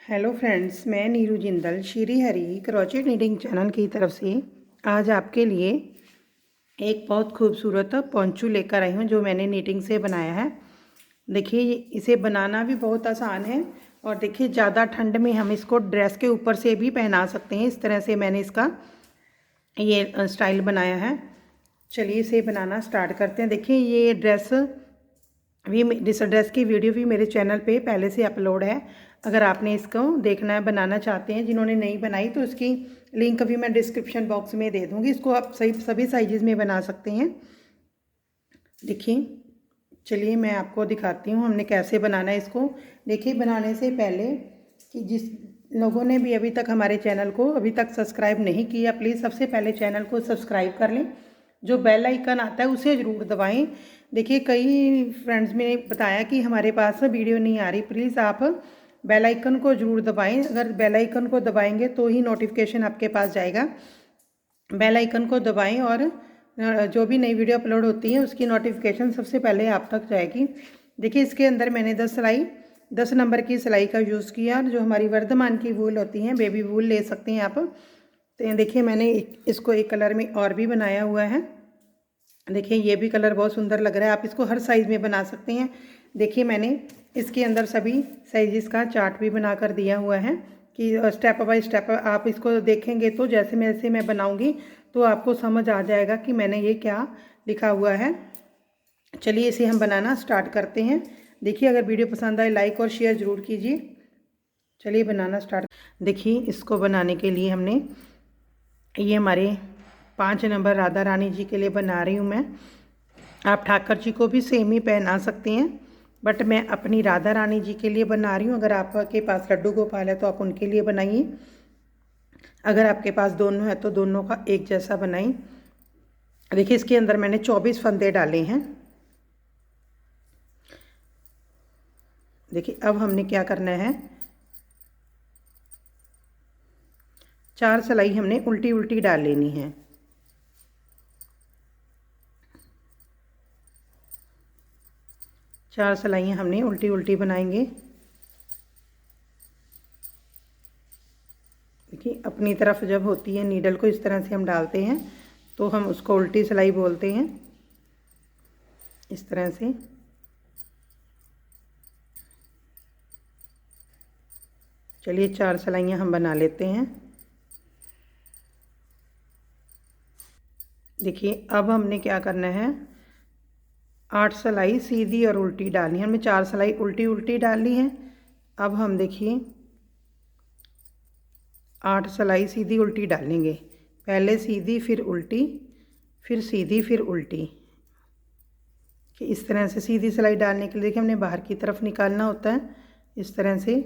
Hello friends, मैं Neeru Jindal Shri Hari crochet knitting channel की तरफ से आज आपके लिए एक बहुत खूबसूरत पोंचू लेकर आई हूँ जो मैंने नीटिंग से बनाया है। देखिए, इसे बनाना भी बहुत आसान है और देखिए ज़्यादा ठंड में हम इसको ड्रेस के ऊपर से भी पहना सकते हैं। इस तरह से मैंने इसका ये स्टाइल बनाया है। चलिए इसे बनाना स्टार्ट करते हैं। देखिए ये ड्रेस इस ड्रेस की वीडियो भी मेरे चैनल पे पहले से अपलोड है। अगर आपने इसको देखना है, बनाना चाहते हैं, जिन्होंने नहीं बनाई तो उसकी लिंक भी मैं डिस्क्रिप्शन बॉक्स में दे दूँगी। इसको आप सभी साइज़ में बना सकते हैं। देखिए, चलिए मैं आपको दिखाती हूँ हमने कैसे बनाना है इसको। देखिए, बनाने से पहले कि जिस लोगों ने भी अभी तक हमारे चैनल को अभी तक सब्सक्राइब नहीं किया, प्लीज़ सबसे पहले चैनल को सब्सक्राइब कर लें। जो बेल आइकन आता है उसे ज़रूर दबाएं। देखिए, कई फ्रेंड्स ने बताया कि हमारे पास वीडियो नहीं आ रही। प्लीज़ आप बेल आइकन को ज़रूर दबाएं। अगर बेल आइकन को दबाएंगे तो ही नोटिफिकेशन आपके पास जाएगा। बेल आइकन को दबाएं और जो भी नई वीडियो अपलोड होती है उसकी नोटिफिकेशन सबसे पहले आप तक जाएगी। देखिए, इसके अंदर मैंने 10 नंबर की सिलाई का यूज़ किया। जो हमारी वर्धमान की वूल होती है, बेबी वूल ले सकते हैं आप। तो देखिए मैंने इसको एक कलर में और भी बनाया हुआ है। देखिए ये भी कलर बहुत सुंदर लग रहा है। आप इसको हर साइज़ में बना सकते हैं। देखिए मैंने इसके अंदर सभी साइज़ का चार्ट भी बना कर दिया हुआ है कि स्टेप बाय स्टेप आप इसको देखेंगे तो जैसे मैं बनाऊंगी तो आपको समझ आ जाएगा कि मैंने ये क्या लिखा हुआ है। चलिए इसे हम बनाना स्टार्ट करते हैं। देखिए, अगर वीडियो पसंद आए लाइक और शेयर ज़रूर कीजिए। चलिए बनाना स्टार्ट। देखिए, इसको बनाने के लिए हमने ये हमारे 5 नंबर राधा रानी जी के लिए बना रही हूँ मैं। आप ठाकर जी को भी सेम ही पहना सकते हैं, बट मैं अपनी राधा रानी जी के लिए बना रही हूँ। अगर आपके पास लड्डू गोपाल है तो आप उनके लिए बनाइए। अगर आपके पास दोनों है तो दोनों का एक जैसा बनाइए। देखिए, इसके अंदर मैंने 24 फंदे डाले हैं। देखिए, अब हमने क्या करना है, 4 सिलाई हमने उल्टी उल्टी डाल लेनी है। चार सिलाइयाँ हमने उल्टी उल्टी बनाएंगे। देखिए, अपनी तरफ जब होती है नीडल को इस तरह से हम डालते हैं तो हम उसको उल्टी सिलाई बोलते हैं। इस तरह से चलिए 4 सिलाइयाँ हम बना लेते हैं। देखिए, अब हमने क्या करना है, 8 सिलाई सीधी और उल्टी डालनी है। हमने 4 सिलाई उल्टी उल्टी डाली है। अब हम देखिए 8 सिलाई सीधी उल्टी डालेंगे। पहले सीधी, फिर उल्टी, फिर सीधी, फिर उल्टी। कि इस तरह से सीधी सिलाई डालने के लिए देखिए हमने बाहर की तरफ निकालना होता है। इस तरह से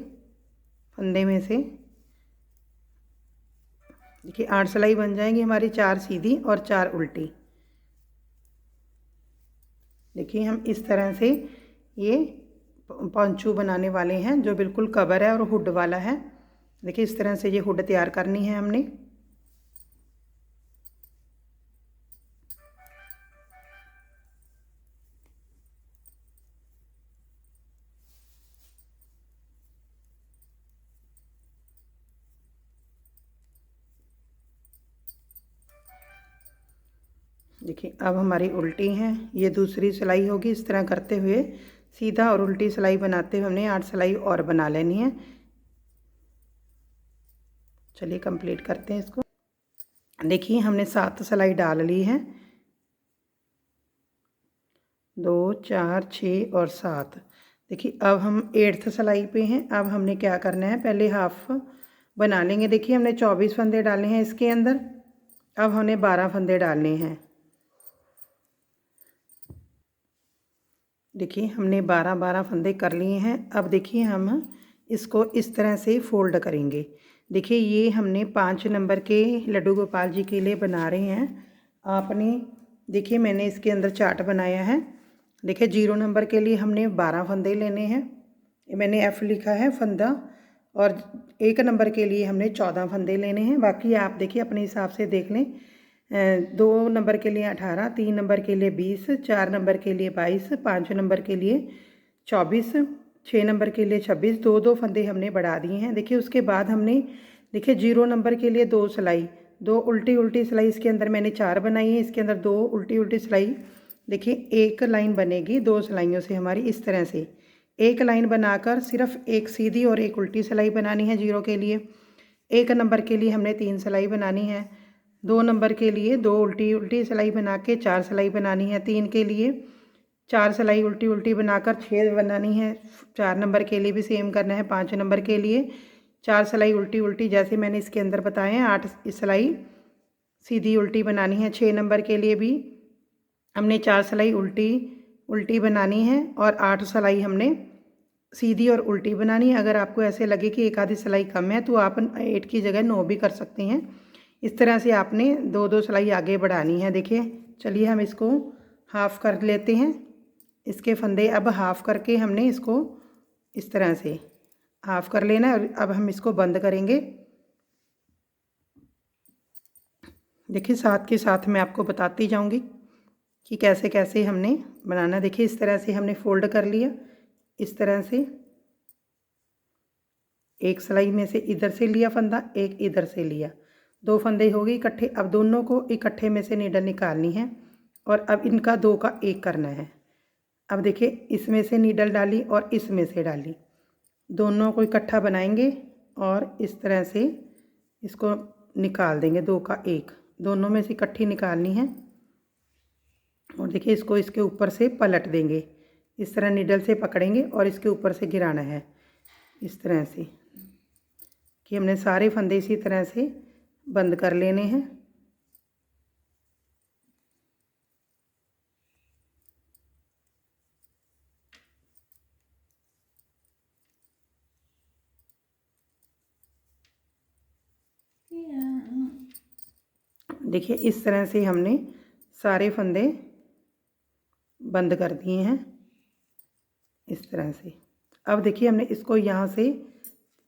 फंदे में से देखिए 8 सिलाई बन जाएंगी हमारी, 4 सीधी और 4 उल्टी। देखिए हम इस तरह से ये पोंचू बनाने वाले हैं जो बिल्कुल कवर है और हुड वाला है। देखिए इस तरह से ये हुड तैयार करनी है हमने। देखिए अब हमारी उल्टी हैं, ये दूसरी सिलाई होगी। इस तरह करते हुए सीधा और उल्टी सिलाई बनाते हुए हमने 8 सिलाई और बना लेनी है। चलिए कंप्लीट करते हैं इसको। देखिए हमने 7 सिलाई डाल ली है, 2 4 6 और 7। देखिए अब हम 8th सिलाई पे हैं। अब हमने क्या करना है, पहले हाफ बना लेंगे। देखिए हमने 24 फंदे डाले हैं इसके अंदर। अब हमने 12 फंदे डालने हैं। देखिए हमने 12 फंदे कर लिए हैं। अब देखिए हम इसको इस तरह से फोल्ड करेंगे। देखिए ये हमने 5 नंबर के लड्डू गोपाल जी के लिए बना रहे हैं। आपने देखिए मैंने इसके अंदर चार्ट बनाया है। देखिए 0 नंबर के लिए हमने 12 फंदे लेने हैं। मैंने F लिखा है फंदा। और 1 नंबर के लिए हमने 14 फंदे लेने हैं। बाकी आप देखिए अपने हिसाब से देख लें। 2 नंबर के लिए 18, 3 नंबर के लिए 20, 4 नंबर के लिए 22, 5 नंबर के लिए 24, 6 नंबर के लिए 26, दो दो फंदे हमने बढ़ा दिए हैं। देखिए उसके बाद हमने देखिए 0 नंबर के लिए 2 सिलाई, 2 उल्टी उल्टी सिलाई, इसके अंदर मैंने 4 बनाई है, इसके अंदर 2 उल्टी उल्टी सिलाई। देखिए एक लाइन बनेगी 2 सिलाइयों से हमारी, इस तरह से एक लाइन बनाकर सिर्फ एक सीधी और एक उल्टी सिलाई बनानी है 0 के लिए। 1 नंबर के लिए हमने 3 सिलाई बनानी है। 2 नंबर के लिए 2 उल्टी उल्टी सिलाई बना के 4 सिलाई बनानी है। 3 के लिए 4 सिलाई उल्टी उल्टी बनाकर 6 बनानी है। 4 नंबर के लिए भी सेम करना है। 5 नंबर के लिए 4 सिलाई उल्टी उल्टी, जैसे मैंने इसके अंदर बताए हैं। 8 सिलाई सीधी उल्टी बनानी है। 6 नंबर के लिए भी हमने 4 सिलाई उल्टी उल्टी बनानी है और 8 सिलाई हमने सीधी और उल्टी बनानी है। अगर आपको ऐसे लगे कि एक आधी सिलाई कम है तो आप 8 की जगह 9 भी कर सकते हैं। इस तरह से आपने 2-2 सिलाई आगे बढ़ानी है। देखिए चलिए हम इसको हाफ़ कर लेते हैं। इसके फंदे अब हाफ़ करके हमने इसको इस तरह से हाफ़ कर लेना है और अब हम इसको बंद करेंगे। देखिए साथ के साथ मैं आपको बताती जाऊंगी कि कैसे कैसे हमने बनाना। देखिए इस तरह से हमने फोल्ड कर लिया, इस तरह से एक सिलाई में से इधर से लिया फंदा, एक इधर से लिया, 2 फंदे हो गए इकट्ठे। अब दोनों को इकट्ठे में से नीडल निकालनी है और अब इनका 2 का 1 करना है। अब देखिए इसमें से नीडल डाली और इसमें से डाली, दोनों को इकट्ठा बनाएंगे और इस तरह से इसको निकाल देंगे 2 का 1। दोनों में से इकट्ठी निकालनी है और देखिए इसको इसके ऊपर से पलट देंगे, इस तरह नीडल से पकड़ेंगे और इसके ऊपर से गिराना है इस तरह से कि हमने सारे फंदे इसी तरह से बंद कर लेने हैं। देखिए इस तरह से हमने सारे फंदे बंद कर दिए हैं इस तरह से। अब देखिए हमने इसको यहाँ से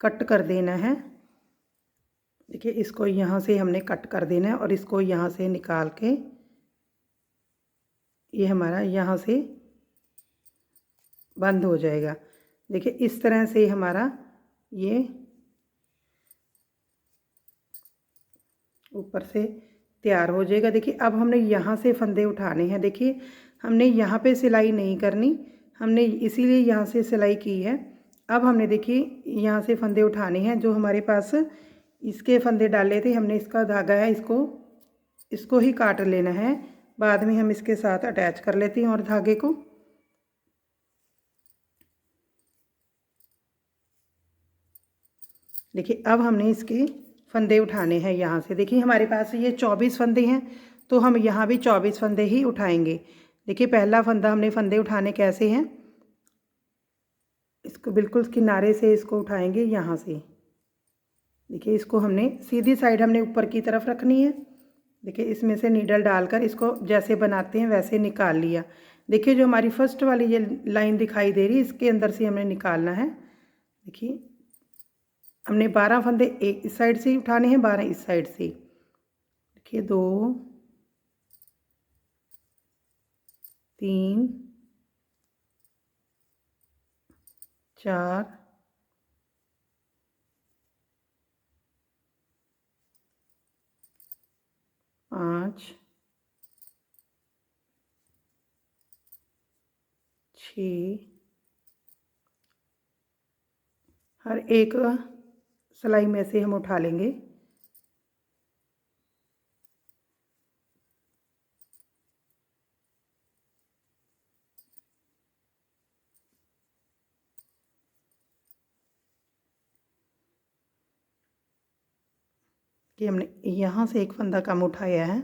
कट कर देना है। देखिए इसको यहाँ से हमने कट कर देना है और इसको यहाँ से निकाल के ये हमारा यहाँ से बंद हो जाएगा। देखिए इस तरह से हमारा ये ऊपर से तैयार हो जाएगा। देखिए अब हमने यहाँ से फंदे उठाने हैं। देखिए हमने यहाँ पे सिलाई नहीं करनी, हमने इसीलिए यहाँ से सिलाई की है। अब हमने देखिए यहाँ से फंदे उठाने हैं। जो हमारे पास इसके फंदे डाले थे, हमने इसका धागा है, इसको ही काट लेना है। बाद में हम इसके साथ अटैच कर लेते हैं और धागे को। देखिए अब हमने इसके फंदे उठाने हैं यहाँ से। देखिए हमारे पास ये 24 फंदे हैं तो हम यहाँ भी 24 फंदे ही उठाएंगे। देखिए पहला फंदा हमने फंदे उठाने कैसे हैं, इसको बिल्कुल किनारे से इसको उठाएंगे यहाँ से। देखिए इसको हमने सीधी साइड हमने ऊपर की तरफ रखनी है। देखिए इसमें से नीडल डालकर इसको जैसे बनाते हैं वैसे निकाल लिया। देखिए जो हमारी फर्स्ट वाली ये लाइन दिखाई दे रही है, इसके अंदर से हमें निकालना है। देखिए हमने 12 फंदे एक इस साइड से उठाने हैं, 12 इस साइड से। देखिए 2 3 4 5 6, हर एक सिलाई में से हम उठा लेंगे। कि हमने यहाँ से एक फंदा कम उठाया है।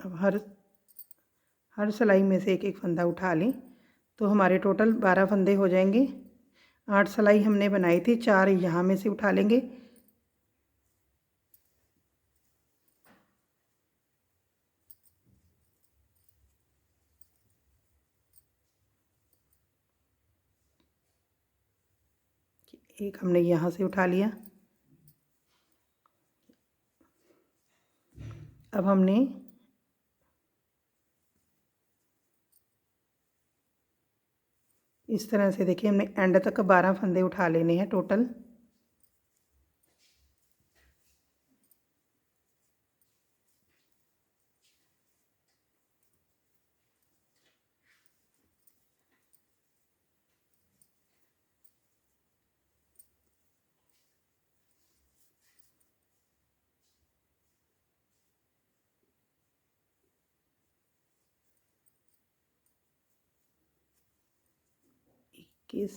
अब हर सिलाई में से एक एक फंदा उठा लें तो हमारे टोटल 12 फंदे हो जाएंगे। 8 सिलाई हमने बनाई थी, 4 यहाँ में से उठा लेंगे। एक हमने यहाँ से उठा लिया। अब हमने इस तरह से देखिए हमने एंड तक 12 फंदे उठा लेने हैं टोटल। इक्कीस,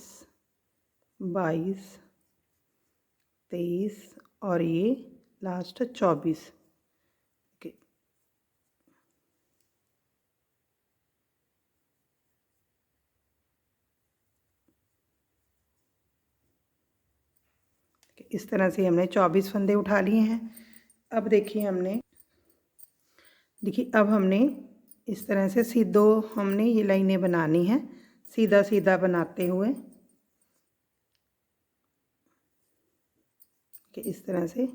22, 23 और ये लास्ट 24। इस तरह से हमने 24 फंदे उठा लिए हैं। अब देखिए अब हमने इस तरह से सीधो हमने ये लाइनें बनानी हैं, सीधा सीधा बनाते हुए कि इस तरह से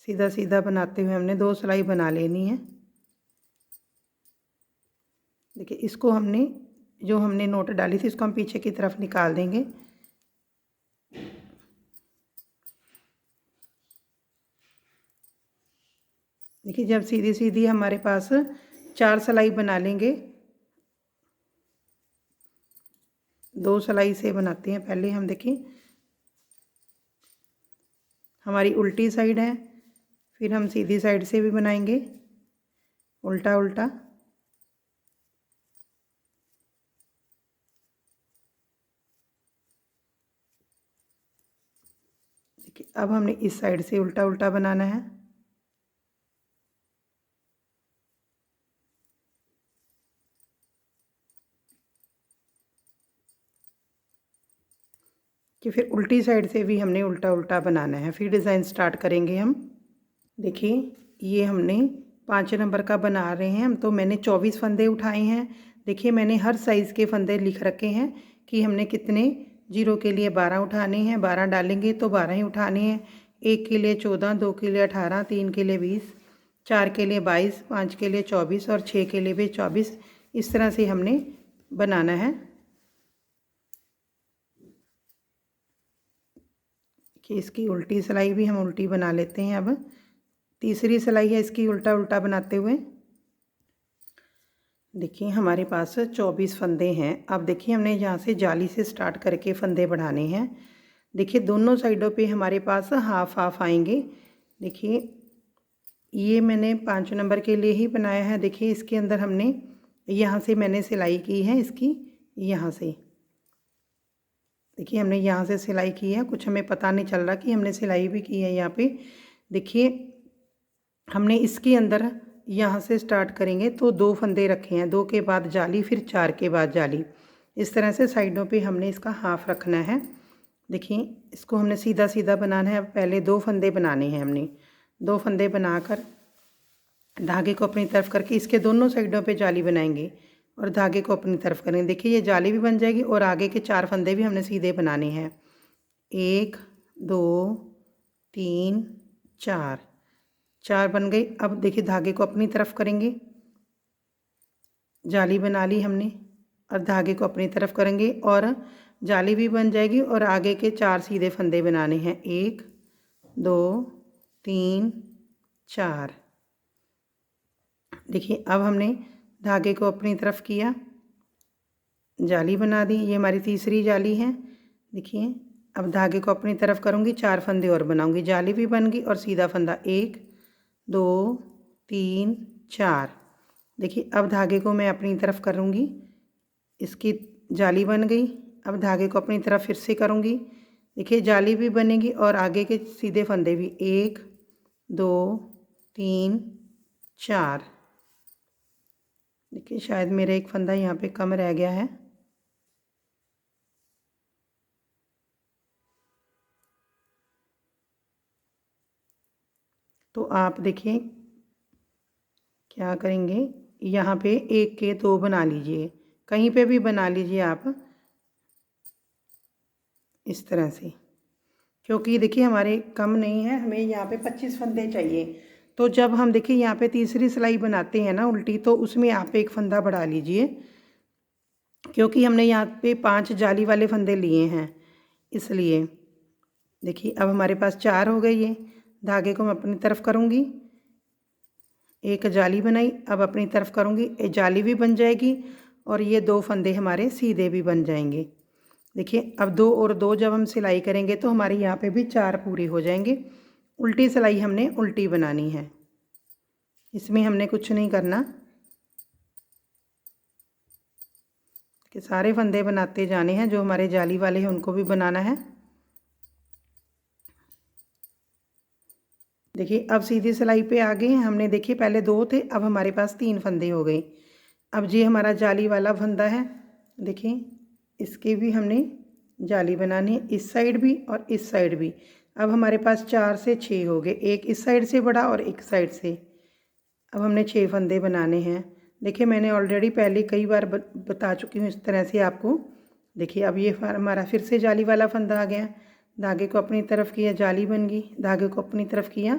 सीधा सीधा बनाते हुए हमने 2 सिलाई बना लेनी है। देखिए इसको हमने जो हमने नोट डाली थी इसको हम पीछे की तरफ निकाल देंगे। देखिए जब सीधी सीधी हमारे पास 4 सिलाई बना लेंगे, 2 सिलाई से बनाते हैं पहले हम। देखिए हमारी उल्टी साइड है, फिर हम सीधी साइड से भी बनाएंगे उल्टा उल्टा। देखिए अब हमने इस साइड से उल्टा उल्टा बनाना है। कि फिर उल्टी साइड से भी हमने उल्टा उल्टा बनाना है, फिर डिज़ाइन स्टार्ट करेंगे हम। देखिए ये हमने 5 नंबर का बना रहे हैं हम, तो मैंने 24 फंदे उठाए हैं। देखिए मैंने हर साइज़ के फंदे लिख रखे हैं कि हमने कितने, 0 के लिए 12 उठाने हैं, 12 डालेंगे तो 12 ही उठाने हैं। 1 के लिए 14, 2 के लिए 18, 3 के लिए 20, 4 के लिए 22, 5 के लिए 24 और 6 के लिए भी 24। इस तरह से हमने बनाना है कि इसकी उल्टी सिलाई भी हम उल्टी बना लेते हैं। अब तीसरी सिलाई है इसकी उल्टा उल्टा बनाते हुए। देखिए हमारे पास 24 फंदे हैं। अब देखिए हमने यहाँ से जाली से स्टार्ट करके फंदे बढ़ाने हैं। देखिए दोनों साइडों पे हमारे पास हाफ हाफ आएंगे। देखिए ये मैंने 5 नंबर के लिए ही बनाया है। देखिए इसके अंदर हमने यहाँ से मैंने सिलाई की है इसकी, यहाँ से देखिए हमने यहाँ से सिलाई की है, कुछ हमें पता नहीं चल रहा कि हमने सिलाई भी की है यहाँ पे। देखिए हमने इसके अंदर यहाँ से स्टार्ट करेंगे तो 2 फंदे रखे हैं, 2 के बाद जाली, फिर 4 के बाद जाली। इस तरह से साइडों पे हमने इसका हाफ रखना है। देखिए इसको हमने सीधा सीधा बनाना है। पहले 2 फंदे बनाने हैं हमने, 2 फंदे बनाकर धागे को अपनी तरफ करके इसके दोनों साइडों पे जाली बनाएंगे और धागे को अपनी तरफ करेंगे। देखिए ये जाली भी बन जाएगी और आगे के 4 फंदे भी हमने सीधे बनाने हैं। 1, 2, 3, 4, 4 बन गई। अब देखिए धागे को अपनी तरफ करेंगे, जाली बना ली हमने और धागे को अपनी तरफ करेंगे और जाली भी बन जाएगी और आगे के 4 सीधे फंदे बनाने हैं। 1, 2, 3, 4। देखिए अब हमने धागे को अपनी तरफ किया, जाली बना दी। ये हमारी तीसरी जाली है। देखिए अब धागे को अपनी तरफ करूँगी, 4 फंदे और बनाऊँगी, जाली भी बन गई और सीधा फंदा 1, 2, 3, 4। देखिए अब धागे को मैं अपनी तरफ करूँगी, इसकी जाली बन गई। अब धागे को अपनी तरफ फिर से करूँगी, देखिए जाली भी बनेगी और आगे के सीधे फंदे भी 1, 2, 3, 4। देखिए शायद मेरा एक फंदा यहाँ पे कम रह गया है। तो आप देखिए क्या करेंगे, यहाँ पे 1 के 2 बना लीजिए, कहीं पे भी बना लीजिए आप इस तरह से। क्योंकि देखिए हमारे कम नहीं है, हमें यहाँ पे 25 फंदे चाहिए। तो जब हम देखिए यहाँ पे तीसरी सिलाई बनाते हैं ना उल्टी, तो उसमें आप एक फंदा बढ़ा लीजिए, क्योंकि हमने यहाँ पे 5 जाली वाले फंदे लिए हैं इसलिए। देखिए अब हमारे पास 4 हो गए। ये धागे को मैं अपनी तरफ करूँगी, एक जाली बनाई, अब अपनी तरफ करूँगी, एक जाली भी बन जाएगी और ये 2 फंदे हमारे सीधे भी बन जाएंगे। देखिए अब 2 और 2 जब हम सिलाई करेंगे तो हमारे यहाँ पे भी 4 पूरे हो जाएंगे। उल्टी सिलाई हमने उल्टी बनानी है, इसमें हमने कुछ नहीं करना कि सारे फंदे बनाते जाने हैं। जो हमारे जाली वाले हैं उनको भी बनाना है। देखिए अब सीधी सिलाई पे आ गए हैं। हमने देखिए पहले 2 थे, अब हमारे पास 3 फंदे हो गए। अब ये हमारा जाली वाला फंदा है, देखिए इसके भी हमने जाली बनानी है, इस साइड भी और इस साइड भी। अब हमारे पास 4 से 6 हो गए, एक इस साइड से बड़ा और एक साइड से। अब हमने 6 फंदे बनाने हैं। देखिए मैंने ऑलरेडी पहले कई बार बता चुकी हूँ इस तरह से आपको। देखिए अब ये हमारा फिर से जाली वाला फंदा आ गया। धागे को अपनी तरफ किया, जाली बन गई, धागे को अपनी तरफ किया,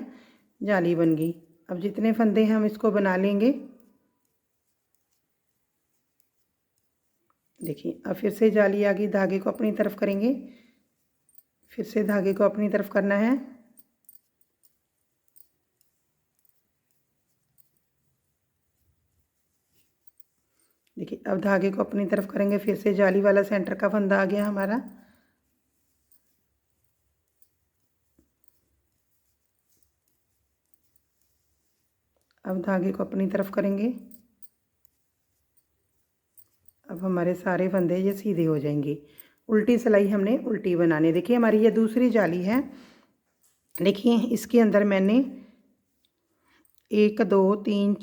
जाली बन गई। अब जितने फंदे हैं हम इसको बना लेंगे। देखिए अब फिर से जाली आ गई, धागे को अपनी तरफ करेंगे, फिर से धागे को अपनी तरफ करना है। देखिए अब धागे को अपनी तरफ करेंगे, फिर से जाली वाला सेंटर का फंदा आ गया हमारा। अब धागे को अपनी तरफ करेंगे। अब हमारे सारे फंदे ये सीधे हो जाएंगे। उल्टी सिलाई हमने उल्टी बनानी। देखिए हमारी ये दूसरी जाली है। देखिए इसके अंदर मैंने 1 2 3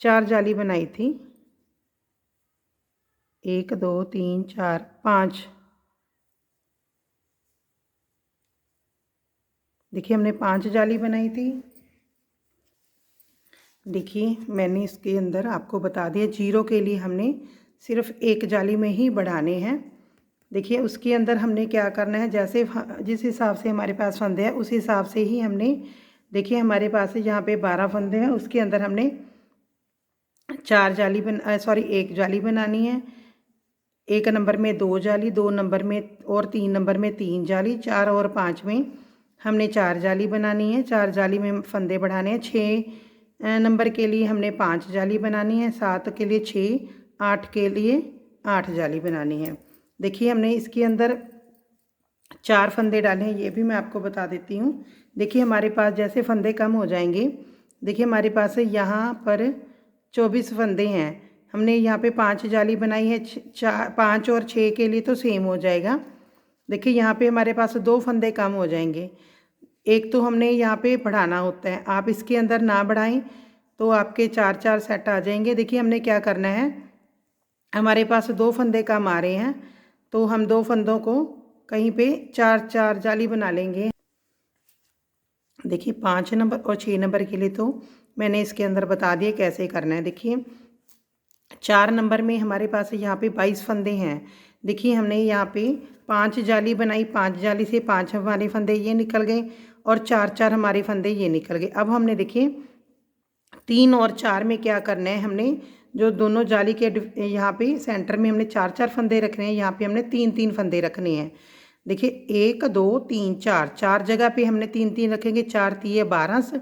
4 जाली बनाई थी। 1 2 3 4 5। देखिए हमने 5 जाली बनाई थी। देखिए मैंने इसके अंदर आपको बता दिया, जीरो के लिए हमने सिर्फ 1 जाली में ही बढ़ाने हैं। देखिए उसके अंदर हमने क्या करना है, जैसे जिस हिसाब से हमारे पास फंदे हैं उस हिसाब से ही हमने, देखिए हमारे पास यहाँ पे 12 फंदे हैं, उसके अंदर हमने 1 जाली बनानी है। 1 नंबर में 2 जाली, 2 नंबर में और 3 नंबर में 3 जाली, 4 और 5 में हमने 4 जाली बनानी है। 4 जाली में फंदे बढ़ाने हैं। 6 नंबर के लिए हमने 5 जाली बनानी है, 7 के लिए 6, 8 के लिए 8 जाली बनानी है। देखिए हमने इसके अंदर 4 फंदे डाले हैं, ये भी मैं आपको बता देती हूँ। देखिए हमारे पास जैसे फंदे कम हो जाएंगे, देखिए हमारे पास यहाँ पर 24 फंदे हैं। हमने यहाँ पे 5 जाली बनाई है, 5 और 6 के लिए तो सेम हो जाएगा। देखिए यहाँ पे हमारे पास 2 फंदे कम हो जाएंगे। एक तो हमने यहाँ पे बढ़ाना होता है, आप इसके अंदर ना बढ़ाएं तो आपके 4 सेट आ जाएंगे। देखिए हमने क्या करना है, हमारे पास 2 फंदे कम आ रहे हैं तो हम 2 फंदों को कहीं पे 4 जाली बना लेंगे। देखिए 5 नंबर और 6 नंबर के लिए तो मैंने इसके अंदर बता दिया कैसे करना है। देखिए 4 नंबर में हमारे पास यहाँ पे 22 फंदे हैं। देखिए हमने यहाँ पे 5 जाली बनाई, 5 जाली से 5 हमारे फंदे ये निकल गए और 4 हमारे फंदे ये निकल गए। अब हमने देखिए 3 और 4 में क्या करना है, हमने जो दोनों जाली के यहाँ पे सेंटर में हमने 4 फंदे रखने हैं, यहाँ पे हमने 3 फंदे रखने हैं। देखिए 1 2 3 4 जगह पे हमने 3 रखेंगे। 4 तिये 12,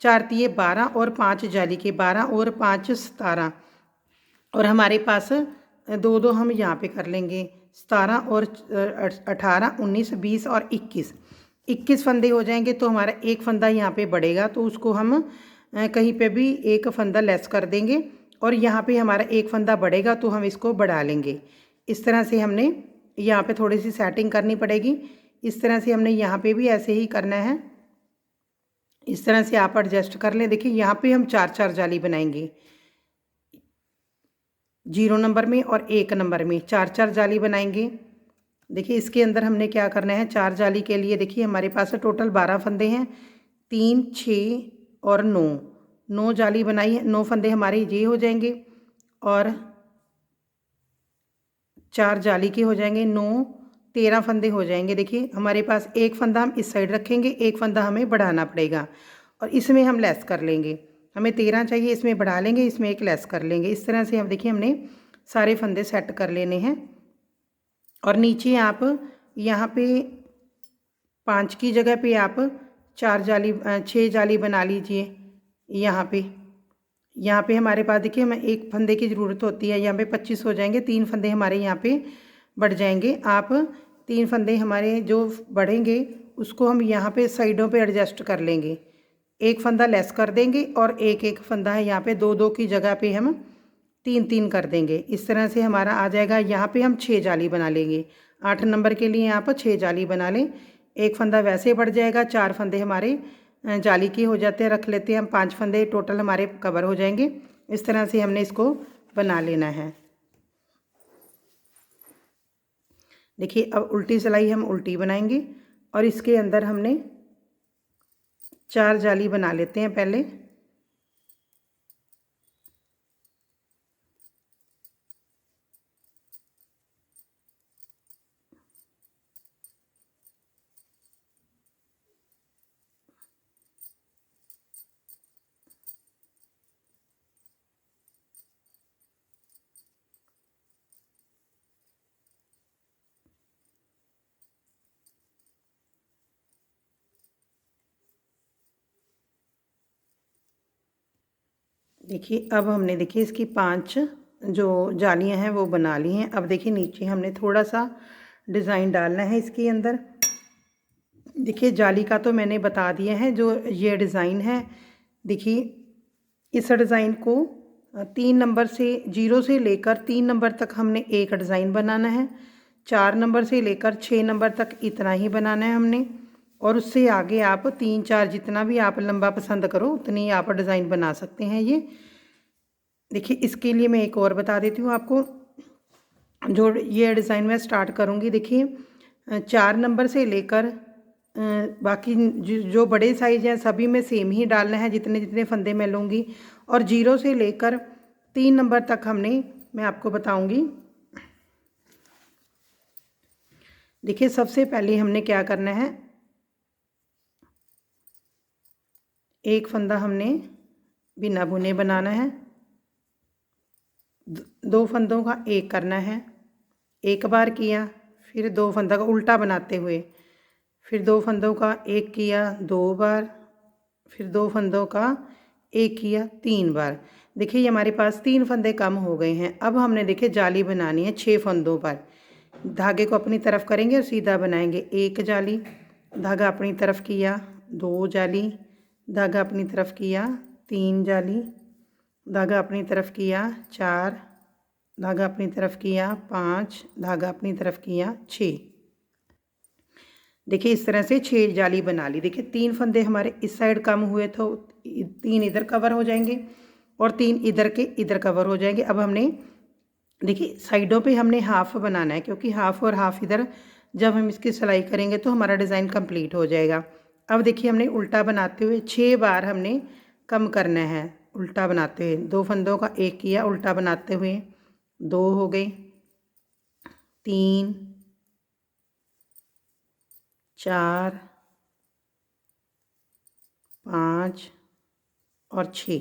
4 तिये 12 और 5 जाली के 12 और 5 17, और हमारे पास 2 हम यहाँ पे कर लेंगे। 17 और 18 19 20 और 21 फंदे हो जाएंगे। तो हमारा एक फंदा यहाँ पे बढ़ेगा तो उसको हम कहीं पे भी एक फंदा लेस कर देंगे, और यहाँ पे हमारा एक फंदा बढ़ेगा तो हम इसको बढ़ा लेंगे। इस तरह से हमने यहाँ पे थोड़ी सी सेटिंग करनी पड़ेगी। इस तरह से हमने यहाँ पे भी ऐसे ही करना है। इस तरह से आप एडजस्ट कर लें। देखिए यहाँ पे हम 4 जाली बनाएंगे, 0 नंबर में और 1 नंबर में 4 जाली बनाएंगे। देखिए इसके अंदर हमने क्या करना है, 4 जाली के लिए देखिए हमारे पास टोटल 12 फंदे हैं। 3 6 और 9 जाली बनाई है। 9 फंदे हमारे ये हो जाएंगे और 4 जाली के हो जाएंगे। 9 13 फंदे हो जाएंगे। देखिए हमारे पास एक फंदा हम इस साइड रखेंगे, एक फंदा हमें बढ़ाना पड़ेगा और इसमें हम लेस कर लेंगे। हमें 13 चाहिए, इसमें बढ़ा लेंगे, इसमें एक लेस कर लेंगे। इस तरह से हम देखिए हमने सारे फंदे सेट कर लेने हैं। और नीचे आप यहाँ पे 5 की जगह पे आप 6 जाली बना लीजिए। यहाँ पे हमारे पास देखिए हमें एक फंदे की ज़रूरत होती है, यहाँ पे 25 हो जाएंगे। 3 फंदे हमारे यहाँ पे बढ़ जाएंगे। आप 3 फंदे हमारे जो बढ़ेंगे उसको हम यहाँ पे साइडों पे एडजस्ट कर लेंगे। एक फंदा लेस कर देंगे और एक फंदा है यहाँ पे 2 की जगह पे हम 3 कर देंगे। इस तरह से हमारा आ जाएगा। यहाँ पे हम 6 जाली बना लेंगे। 8 नंबर के लिए यहाँ पर 6 जाली बना लें। एक फंदा वैसे बढ़ जाएगा, 4 फंदे हमारे जाली के हो जाते हैं। रख लेते हैं हम 5 फंदे टोटल हमारे कवर हो जाएंगे। इस तरह से हमने इसको बना लेना है। देखिए अब उल्टी सिलाई हम उल्टी बनाएंगे और इसके अंदर हमने 4 जाली बना लेते हैं पहले। देखिए अब हमने देखिए इसकी 5 जो जालियां हैं वो बना ली हैं। अब देखिए नीचे हमने थोड़ा सा डिज़ाइन डालना है इसके अंदर। देखिए जाली का तो मैंने बता दिया है जो ये डिज़ाइन है। देखिए इस डिज़ाइन को 3 नंबर से 0 से लेकर 3 नंबर तक हमने एक डिज़ाइन बनाना है। 4 नंबर से लेकर 6 नंबर तक इतना ही बनाना है हमने। और उससे आगे आप 3 4 जितना भी आप लंबा पसंद करो उतनी आप डिज़ाइन बना सकते हैं। ये देखिए इसके लिए मैं एक और बता देती हूँ आपको। जो ये डिज़ाइन मैं स्टार्ट करूँगी, देखिए 4 नंबर से लेकर बाकी जो बड़े साइज़ हैं सभी में सेम ही डालना है जितने जितने फंदे मैं लूँगी। और 0 से लेकर 3 नंबर तक हमने मैं आपको बताऊँगी। देखिए सबसे पहले हमने क्या करना है, एक फंदा हमने बिना बुने बनाना है। 2 फंदों का एक करना है। एक बार किया, फिर 2 फंदों का उल्टा बनाते हुए, फिर 2 फंदों का एक किया 2 बार, फिर 2 फंदों का एक किया 3 बार। देखिए ये हमारे पास 3 फंदे कम हो गए हैं। अब हमने देखिए जाली बनानी है 6 फंदों पर। धागे को अपनी तरफ करेंगे और सीधा बनाएंगे। एक जाली, धागा अपनी तरफ किया 2 जाली, धागा अपनी तरफ किया 3 जाली, धागा अपनी तरफ किया 4, धागा अपनी तरफ किया 5, धागा अपनी तरफ किया 6। देखिए इस तरह से 6 जाली बना ली। देखिए 3 फंदे हमारे इस साइड कम हुए तो 3 इधर कवर हो जाएंगे और 3 इधर के इधर कवर हो जाएंगे। अब हमने देखिए साइडों पे हमने हाफ बनाना है क्योंकि हाफ और हाफ इधर जब हम इसकी सिलाई करेंगे तो हमारा डिज़ाइन कंप्लीट हो जाएगा। अब देखिए हमने उल्टा बनाते हुए 6 बार हमने कम करना है। उल्टा बनाते हुए 2 फंदों का एक किया, उल्टा बनाते हुए 2 हो गए, 3, 4, 5 और 6।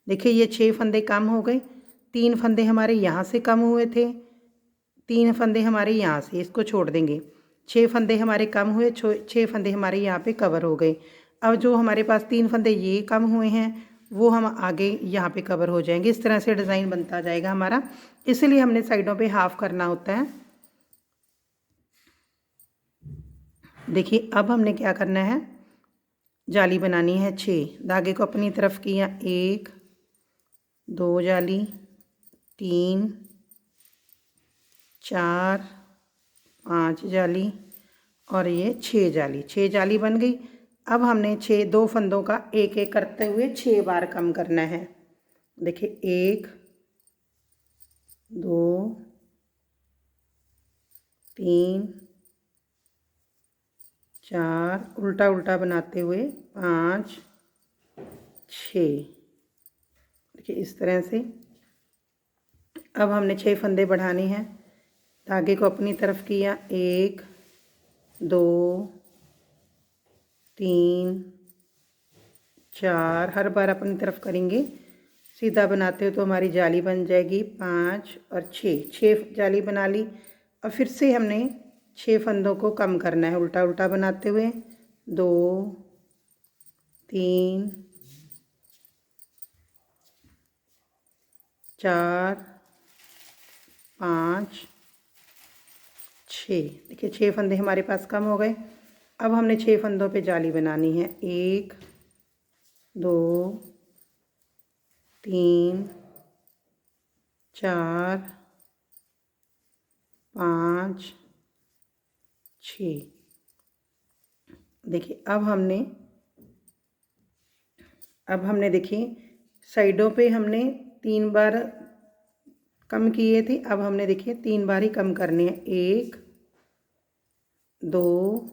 देखिए ये 6 फंदे कम हो गए। 3 फंदे हमारे यहाँ से कम हुए थे, 3 फंदे हमारे यहाँ से, इसको छोड़ देंगे। 6 फंदे हमारे कम हुए, 6 फंदे हमारे यहाँ पे कवर हो गए। अब जो हमारे पास 3 फंदे ये कम हुए हैं वो हम आगे यहाँ पे कवर हो जाएंगे। इस तरह से डिज़ाइन बनता जाएगा हमारा। इसलिए हमने साइडों पे हाफ करना होता है। देखिए अब हमने क्या करना है, जाली बनानी है 6। धागे को अपनी तरफ किया 1 2 जाली, 3 4 5 जाली और ये 6 जाली। 6 जाली बन गई। अब हमने 2 फंदों का एक एक करते हुए 6 बार कम करना है। देखिए 1 2 3 4, उल्टा उल्टा बनाते हुए 5 6। देखिए इस तरह से। अब हमने 6 फंदे बढ़ाने हैं। धागे को अपनी तरफ किया 1 2 3 4, हर बार अपनी तरफ करेंगे। सीधा बनाते हो तो हमारी जाली बन जाएगी 5 और 6 जाली बना ली। और फिर से हमने 6 फंदों को कम करना है उल्टा उल्टा बनाते हुए। 2 3 4 5 6। देखिए 6 फंदे हमारे पास कम हो गए। अब हमने 6 फंदों पे जाली बनानी है। 1 2 3 4 5 6। देखिए अब हमने देखिए साइडों पे हमने 3 बार कम किए थे। अब हमने देखिए 3 बार ही कम करने हैं। 1 2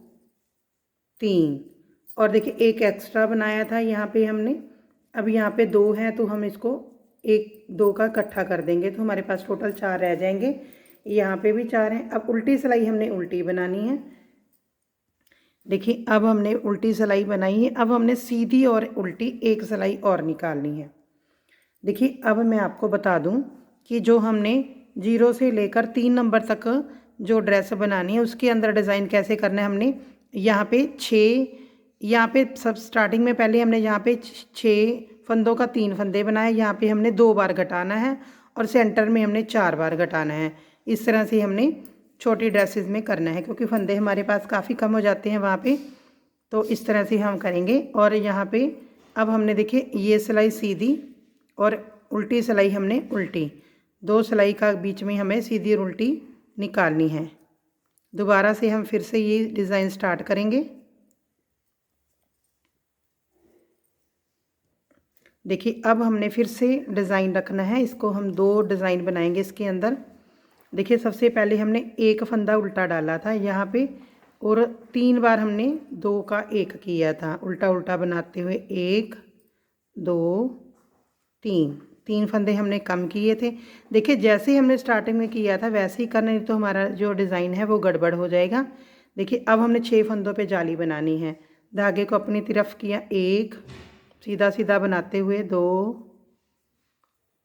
3। और देखिए एक एक्स्ट्रा बनाया था यहाँ पे हमने। अब यहाँ पे 2 हैं तो हम इसको 1 2 का इकट्ठा कर देंगे तो हमारे पास टोटल 4 रह जाएंगे। यहाँ पे भी 4 हैं। अब उल्टी सिलाई हमने उल्टी बनानी है। देखिए अब हमने उल्टी सिलाई बनाई है। अब हमने सीधी और उल्टी एक सिलाई और निकालनी है। देखिए अब मैं आपको बता दूं कि जो हमने 0 से लेकर 3 नंबर तक जो ड्रेस बनानी है उसके अंदर डिज़ाइन कैसे करना है। हमने यहाँ पे 6, यहाँ पे सब स्टार्टिंग में पहले हमने यहाँ पे 6 फंदों का 3 फंदे बनाए। यहाँ पे हमने 2 बार घटाना है और सेंटर में हमने 4 बार घटाना है। इस तरह से हमने छोटी ड्रेसेस में करना है क्योंकि फंदे हमारे पास काफ़ी कम हो जाते हैं वहाँ पे। तो इस तरह से हम करेंगे। और यहाँ पे अब हमने देखिए ये सिलाई सीधी और उल्टी सिलाई हमने उल्टी, 2 सिलाई का बीच में हमें सीधी और उल्टी निकालनी है। दोबारा से हम फिर से ये डिज़ाइन स्टार्ट करेंगे। देखिए अब हमने फिर से डिज़ाइन रखना है। इसको हम 2 डिज़ाइन बनाएंगे इसके अंदर। देखिए सबसे पहले हमने एक फंदा उल्टा डाला था यहाँ पे और 3 बार हमने 2 का 1 किया था उल्टा उल्टा बनाते हुए। 1 2 3 फंदे हमने कम किए थे। देखिए जैसे हमने स्टार्टिंग में किया था वैसे ही करना, नहीं तो हमारा जो डिज़ाइन है वो गड़बड़ हो जाएगा। देखिए अब हमने 6 फंदों पे जाली बनानी है। धागे को अपनी तरफ किया, 1 सीधा सीधा बनाते हुए, 2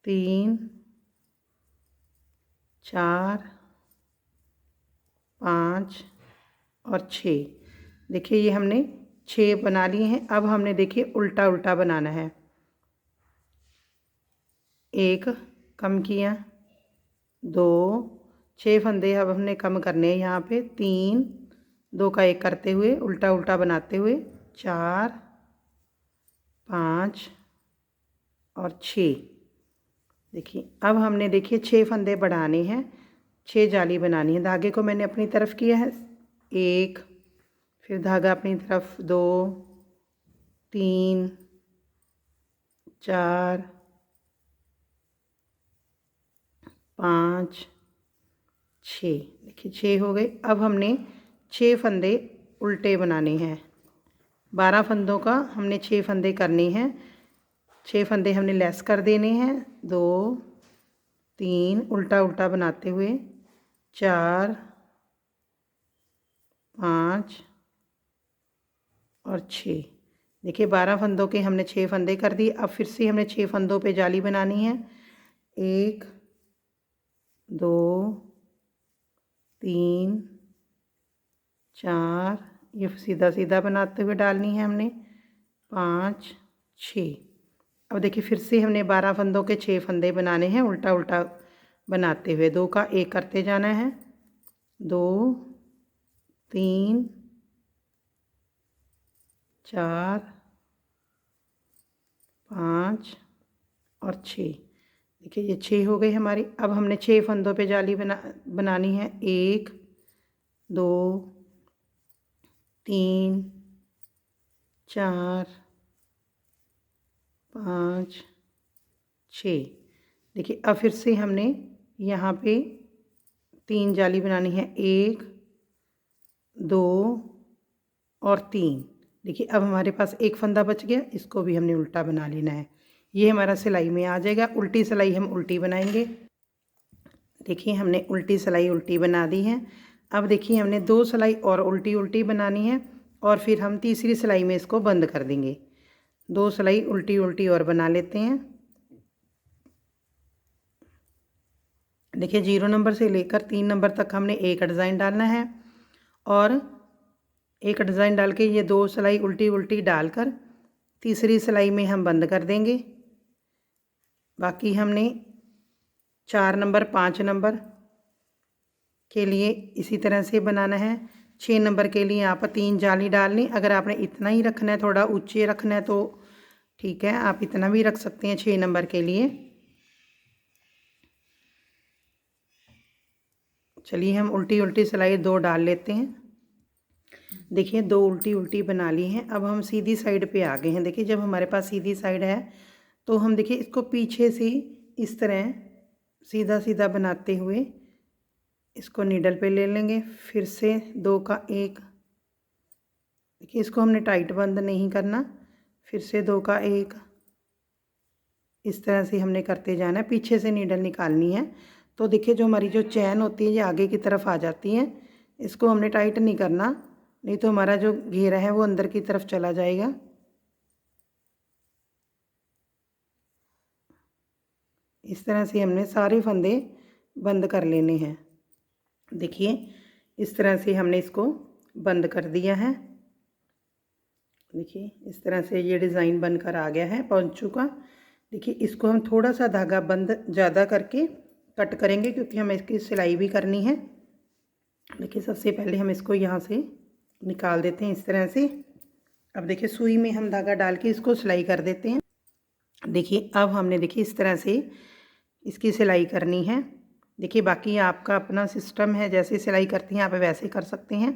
3 4 5 और 6। देखिए ये हमने 6 बना लिए हैं। अब हमने देखिए उल्टा उल्टा बनाना है। 1 कम किया, 2 6 फंदे अब हमने कम करने हैं यहाँ पे। 3 2 का 1 करते हुए उल्टा उल्टा बनाते हुए, 4 5 और 6। देखिए अब हमने देखिए 6 फंदे बढ़ाने हैं, 6 जाली बनानी है। धागे को मैंने अपनी तरफ किया है, 1 फिर धागा अपनी तरफ, 2 3 4 5 6। देखिए 6 हो गए। अब हमने 6 फंदे उल्टे बनाने हैं। 12 फंदों का हमने 6 फंदे करने हैं। 6 फंदे हमने लेस कर देने हैं। 2 3 उल्टा उल्टा बनाते हुए, 4 5 और 6। देखिए 12 फंदों के हमने 6 फंदे कर दिए। अब फिर से हमने 6 फंदों पे जाली बनानी है। 1 2 3 4, ये सीधा सीधा बनाते हुए डालनी है हमने, 5 6। अब देखिए फिर से हमने 12 फंदों के 6 फंदे बनाने हैं उल्टा उल्टा बनाते हुए। 2 का 1 करते जाना है, 2 3 4 5 और 6। देखिए ये 6 हो गई हमारी। अब हमने 6 फंदों पे जाली बनानी है। 1 2 3 4 5 6। देखिए अब फिर से हमने यहाँ पे 3 जाली बनानी है, 1 2 और 3। देखिए अब हमारे पास एक फंदा बच गया, इसको भी हमने उल्टा बना लेना है। ये हमारा सिलाई में आ जाएगा। उल्टी सिलाई हम उल्टी बनाएंगे। देखिए हमने उल्टी सिलाई उल्टी बना दी है। अब देखिए हमने 2 सिलाई और उल्टी उल्टी बनानी है और फिर हम तीसरी सिलाई में इसको बंद कर देंगे। 2 सिलाई उल्टी उल्टी और बना लेते हैं। देखिए 0 नंबर से लेकर 3 नंबर तक हमने एक डिज़ाइन डालना है और एक डिज़ाइन डाल के ये 2 सिलाई उल्टी उल्टी डालकर तीसरी सिलाई में हम बंद कर देंगे। बाकी हमने 4 नंबर 5 नंबर के लिए इसी तरह से बनाना है। 6 नंबर के लिए आप 3 जाली डालनी। अगर आपने इतना ही रखना है, थोड़ा ऊंचे रखना है तो ठीक है, आप इतना भी रख सकते हैं 6 नंबर के लिए। चलिए हम उल्टी उल्टी सिलाई 2 डाल लेते हैं। देखिए 2 उल्टी उल्टी बना ली हैं। अब हम सीधी साइड पे आ गए हैं। देखिए जब हमारे पास सीधी साइड है तो हम देखिए इसको पीछे से इस तरह सीधा सीधा बनाते हुए इसको नीडल पे ले लेंगे। फिर से 2 का 1, देखिए इसको हमने टाइट बंद नहीं करना। फिर से 2 का 1, इस तरह से हमने करते जाना है। पीछे से नीडल निकालनी है। तो देखिए जो हमारी जो चैन होती है ये आगे की तरफ आ जाती है। इसको हमने टाइट नहीं करना, नहीं तो हमारा जो घेरा है वो अंदर की तरफ चला जाएगा। इस तरह से हमने सारे फंदे बंद कर लेने हैं। देखिए इस तरह से हमने इसको बंद कर दिया है। देखिए इस तरह से ये डिज़ाइन बनकर आ गया है पोंचू का। देखिए इसको हम थोड़ा सा धागा बंद ज़्यादा करके कट करेंगे क्योंकि हमें इसकी सिलाई भी करनी है। देखिए सबसे पहले हम इसको यहाँ से निकाल देते हैं इस तरह से। अब देखिए सुई में हम धागा डाल के इसको सिलाई कर देते हैं। देखिए अब हमने देखिए इस तरह से इसकी सिलाई करनी है। देखिए बाकी आपका अपना सिस्टम है, जैसे सिलाई करती हैं आप वैसे कर सकते हैं।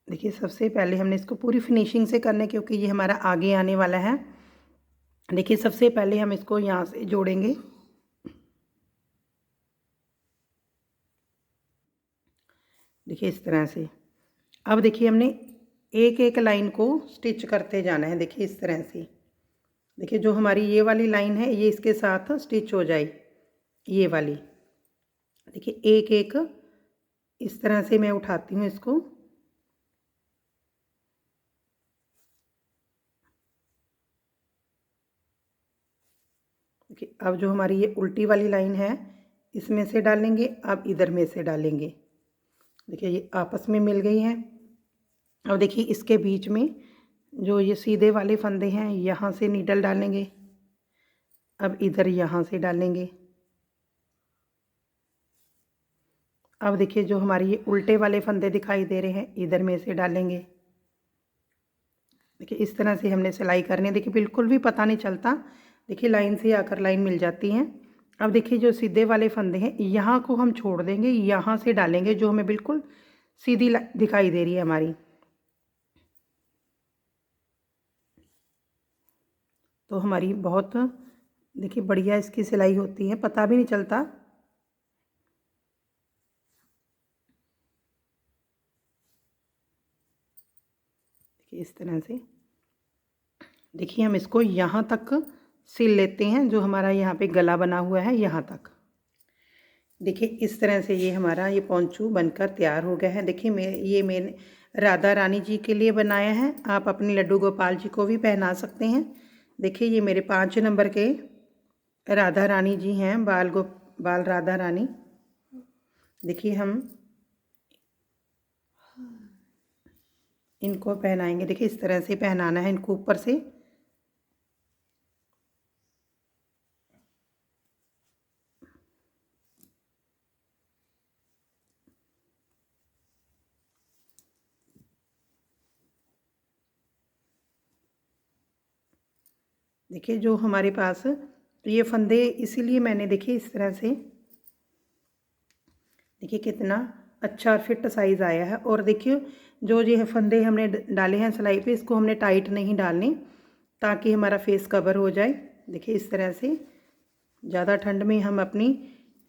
देखिए सबसे पहले हमने इसको पूरी फिनिशिंग से करना है क्योंकि ये हमारा आगे आने वाला है। देखिए सबसे पहले हम इसको यहाँ से जोड़ेंगे। देखिए इस तरह से। अब देखिए हमने एक एक लाइन को स्टिच करते जाना है। देखिए इस तरह से। देखिए जो हमारी ये वाली लाइन है ये इसके साथ स्टिच हो जाए, ये वाली। देखिए एक एक इस तरह से मैं उठाती हूँ इसको। देखिए अब जो हमारी ये उल्टी वाली लाइन है इसमें से डालेंगे, अब इधर में से डालेंगे। देखिए ये आपस में मिल गई हैं। अब देखिए इसके बीच में जो ये सीधे वाले फंदे हैं यहाँ से नीडल डालेंगे। अब इधर यहाँ से डालेंगे। अब देखिए जो हमारी ये उल्टे वाले फंदे दिखाई दे रहे हैं इधर में से डालेंगे। देखिए इस तरह से हमने सिलाई करनी है। देखिए बिल्कुल भी पता नहीं चलता। देखिए लाइन से आकर लाइन मिल जाती है। अब देखिए जो सीधे वाले फंदे हैं यहाँ को हम छोड़ देंगे, यहाँ से डालेंगे जो हमें बिल्कुल सीधी दिखाई दे रही है हमारी। तो हमारी बहुत देखिए बढ़िया इसकी सिलाई होती है, पता भी नहीं चलता। देखिए इस तरह से। देखिए हम इसको यहाँ तक सिल लेते हैं, जो हमारा यहाँ पे गला बना हुआ है यहाँ तक। देखिए इस तरह से ये हमारा ये पोंचू बनकर तैयार हो गया है। देखिए मैंने राधा रानी जी के लिए बनाया है। आप अपने लड्डू गोपाल जी को भी पहना सकते हैं। देखिए ये मेरे 5 नंबर के राधा रानी जी हैं, बाल राधा रानी। देखिए हम इनको पहनाएंगे। देखिए इस तरह से पहनाना है इनको ऊपर से। देखिए जो हमारे पास ये फंदे इसीलिए मैंने देखिए इस तरह से, देखिए कितना अच्छा फिट साइज़ आया है। और देखिए जो ये फंदे हमने डाले हैं सिलाई पे, इसको हमने टाइट नहीं डालने ताकि हमारा फेस कवर हो जाए। देखिए इस तरह से ज़्यादा ठंड में हम अपनी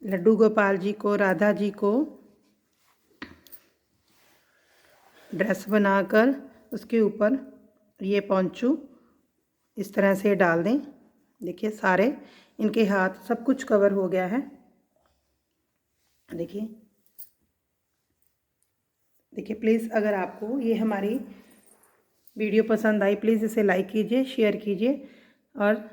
लड्डू गोपाल जी को, राधा जी को ड्रेस बनाकर उसके ऊपर ये पोंचू इस तरह से डाल दें। देखिए सारे इनके हाथ सब कुछ कवर हो गया है। देखिए देखिए प्लीज़ अगर आपको ये हमारी वीडियो पसंद आई प्लीज़ इसे लाइक कीजिए, शेयर कीजिए और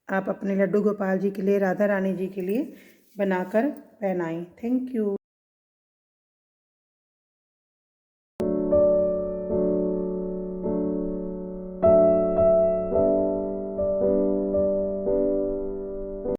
आप अपने लड्डू गोपाल जी के लिए, राधा रानी जी के लिए बनाकर पहनाएं। Thank you.